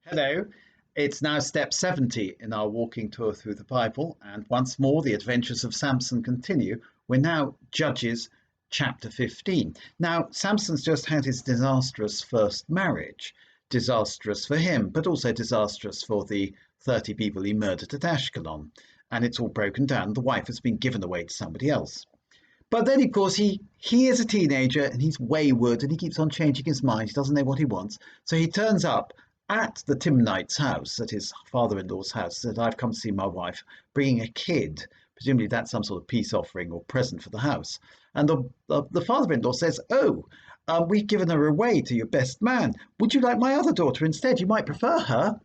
Hello, it's now step 70 in our walking tour through the Bible, and once more the adventures of Samson continue. We're now Judges chapter 15. Now, Samson's just had his disastrous first marriage, disastrous for him, but also disastrous for the 30 people he murdered at Ashkelon, and it's all broken down. The wife has been given away to somebody else. But then, of course, he is a teenager and he's wayward and he keeps on changing his mind. He doesn't know what he wants. So he turns up at the Timnite's house, at his father-in-law's house, said, "I've come to see my wife," bringing a kid. Presumably that's some sort of peace offering or present for the house. And the father-in-law says, "Oh, we've given her away to your best man. Would you like my other daughter instead? You might prefer her."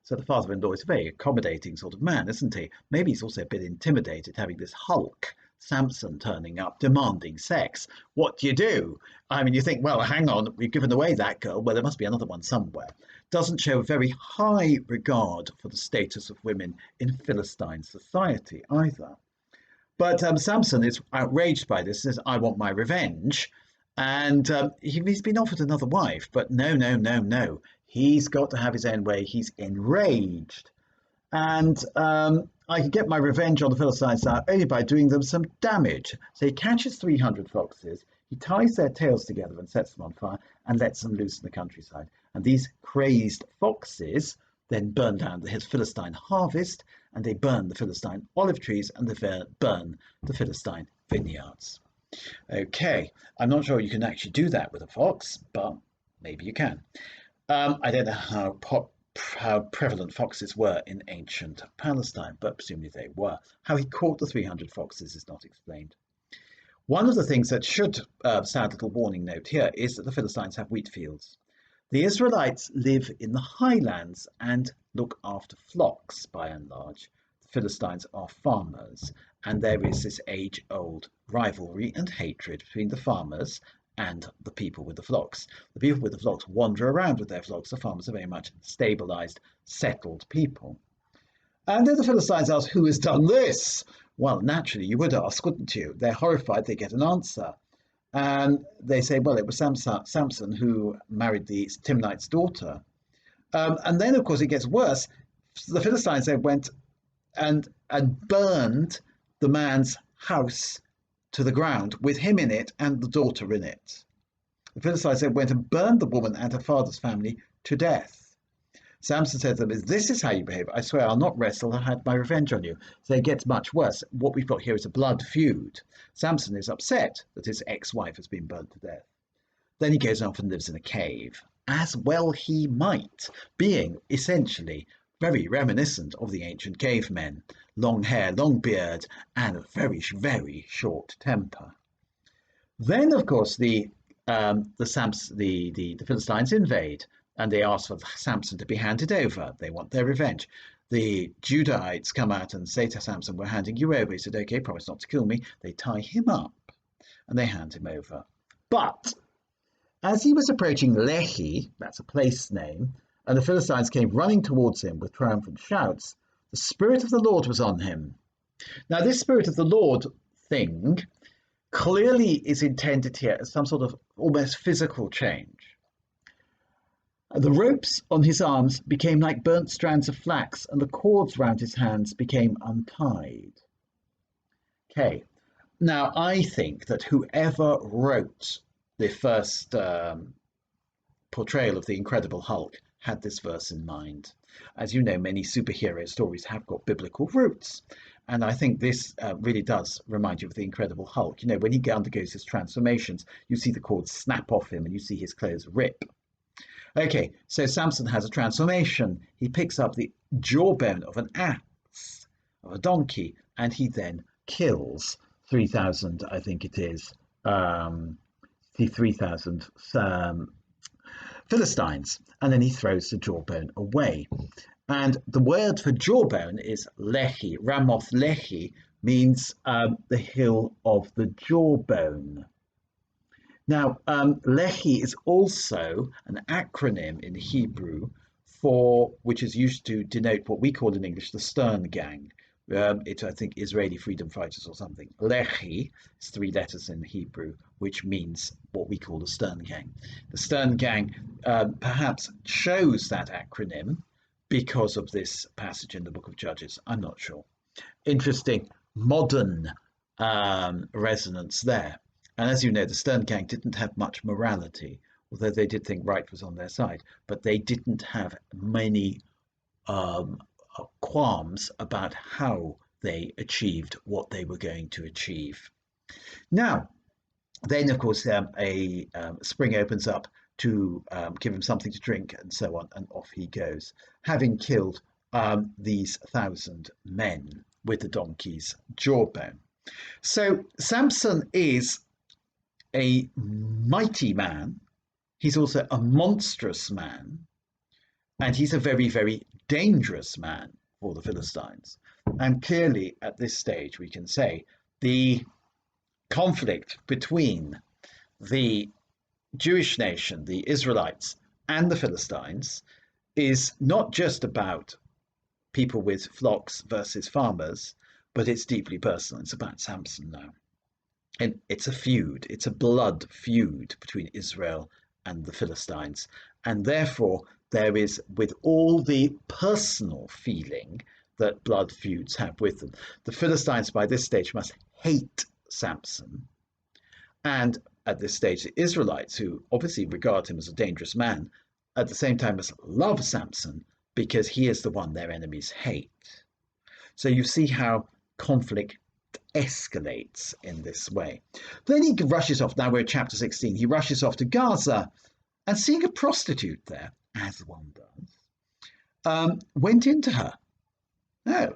So the father-in-law is a very accommodating sort of man, isn't he? Maybe he's also a bit intimidated having this Hulk Samson turning up demanding sex. What do you do? I mean, you think, well, hang on, we've given away that girl. Well, there must be another one somewhere. Doesn't show a very high regard for the status of women in Philistine society either. But Samson is outraged by this, says, "I want my revenge." And he's been offered another wife, but no, no, no, no. He's got to have his own way. He's enraged. And I can get my revenge on the Philistines now only by doing them some damage. So he catches 300 foxes, he ties their tails together and sets them on fire and lets them loose in the countryside. And these crazed foxes then burn down his Philistine harvest, and they burn the Philistine olive trees, and they burn the Philistine vineyards. Okay, I'm not sure you can actually do that with a fox, but maybe you can. I don't know how prevalent foxes were in ancient Palestine, but presumably they were. How he caught the 300 foxes is not explained. One of the things that should sound a little warning note here is that the Philistines have wheat fields. The Israelites live in the highlands and look after flocks by and large. The Philistines are farmers, and there is this age-old rivalry and hatred between the farmers and the people with the flocks. The people with the flocks wander around with their flocks. The farmers are very much stabilized, settled people. And then the Philistines ask, "Who has done this?" Well, naturally, you would ask, wouldn't you? They're horrified, they get an answer. And they say, well, it was Samson who married the Timnite's daughter. And then, of course, it gets worse. The Philistines then went and burned the man's house to the ground with him in it and the daughter in it. The Philistines then went and burned the woman and her father's family to death. Samson said to them, "This is how you behave. I swear I'll not rest till I had my revenge on you." So it gets much worse. What we've got here is a blood feud. Samson is upset that his ex-wife has been burnt to death. Then he goes off and lives in a cave, as well he might, being essentially very reminiscent of the ancient cavemen. Long hair, long beard, and a very, very short temper. Then, of course, the Philistines invade, and they ask for Samson to be handed over. They want their revenge. The Judahites come out and say to Samson, "We're handing you over." He said, "Okay, promise not to kill me." They tie him up and they hand him over. But as he was approaching Lehi, that's a place name, and the Philistines came running towards him with triumphant shouts, the Spirit of the Lord was on him. Now, this Spirit of the Lord thing clearly is intended here as some sort of almost physical change. The ropes on his arms became like burnt strands of flax, and the cords round his hands became untied. Okay, now I think that whoever wrote the first portrayal of the Incredible Hulk had this verse in mind. As you know, many superhero stories have got biblical roots. And I think this really does remind you of the Incredible Hulk. You know, when he undergoes his transformations, you see the cords snap off him and you see his clothes rip. Okay, so Samson has a transformation. He picks up the jawbone of an ass, of a donkey, and he then kills 3,000, I think it is, 3,000 Philistines, and then he throws the jawbone away. And the word for jawbone is Lehi. Ramoth Lehi means the hill of the jawbone. Now, Lehi is also an acronym in Hebrew for which is used to denote what we call in English the Stern Gang. It's, I think, Israeli freedom fighters or something. Lehi is 3 letters in Hebrew, which means what we call the Stern Gang. The Stern Gang perhaps chose that acronym because of this passage in the book of Judges. I'm not sure. Interesting modern resonance there. And as you know, the Stern Gang didn't have much morality, although they did think right was on their side, but they didn't have many qualms about how they achieved what they were going to achieve. Now, then, of course, a spring opens up to give him something to drink and so on, and off he goes, having killed these 1,000 men with the donkey's jawbone. So Samson is a mighty man. He's also a monstrous man, and he's a very, very dangerous man for the Philistines. And clearly, at this stage, we can say the conflict between the Jewish nation, the Israelites, and the Philistines is not just about people with flocks versus farmers, but it's deeply personal. It's about Samson now. And it's a feud, it's a blood feud between Israel and the Philistines. And therefore, there is, with all the personal feeling that blood feuds have with them, the Philistines by this stage must hate Samson. And at this stage, the Israelites, who obviously regard him as a dangerous man, at the same time must love Samson because he is the one their enemies hate. So you see how conflict escalates in this way. Then he rushes off. Now we're at chapter 16. He rushes off to Gaza, and seeing a prostitute there, as one does, went into her. No,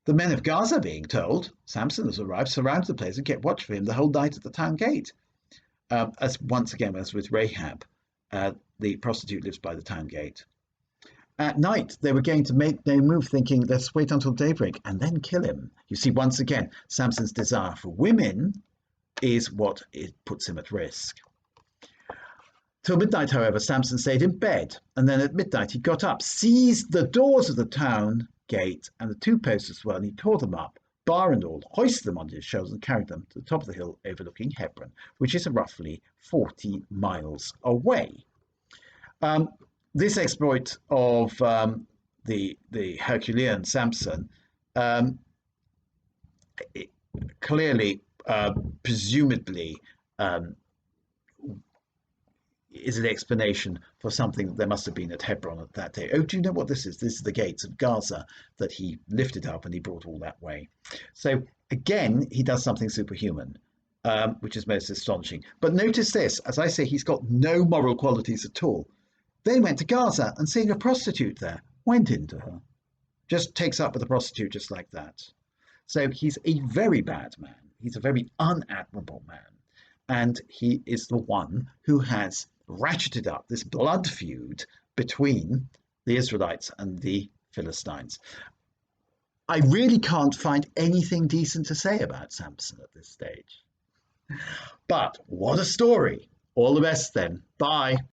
the men of Gaza, being told Samson has arrived, surrounded the place and kept watch for him the whole night at the town gate. As once again, as with Rahab, the prostitute lives by the town gate. At night, they were going to make their move, thinking, let's wait until daybreak and then kill him. You see, once again, Samson's desire for women is what it puts him at risk. Till midnight, however, Samson stayed in bed, and then at midnight he got up, seized the doors of the town gate and the two posts as well, and he tore them up, bar and all, hoisted them onto his shoulders and carried them to the top of the hill overlooking Hebron, which is roughly 40 miles away. This exploit of the Herculean Samson clearly, presumably, is an explanation for something that there must have been at Hebron at that day. Oh, do you know what this is? This is the gates of Gaza that he lifted up and he brought all that way. So again, he does something superhuman, which is most astonishing. But notice this, as I say, he's got no moral qualities at all. They went to Gaza and seeing a prostitute there, went into her. Just takes up with a prostitute just like that. So he's a very bad man. He's a very unadmirable man. And he is the one who has ratcheted up this blood feud between the Israelites and the Philistines. I really can't find anything decent to say about Samson at this stage. But what a story. All the best then. Bye.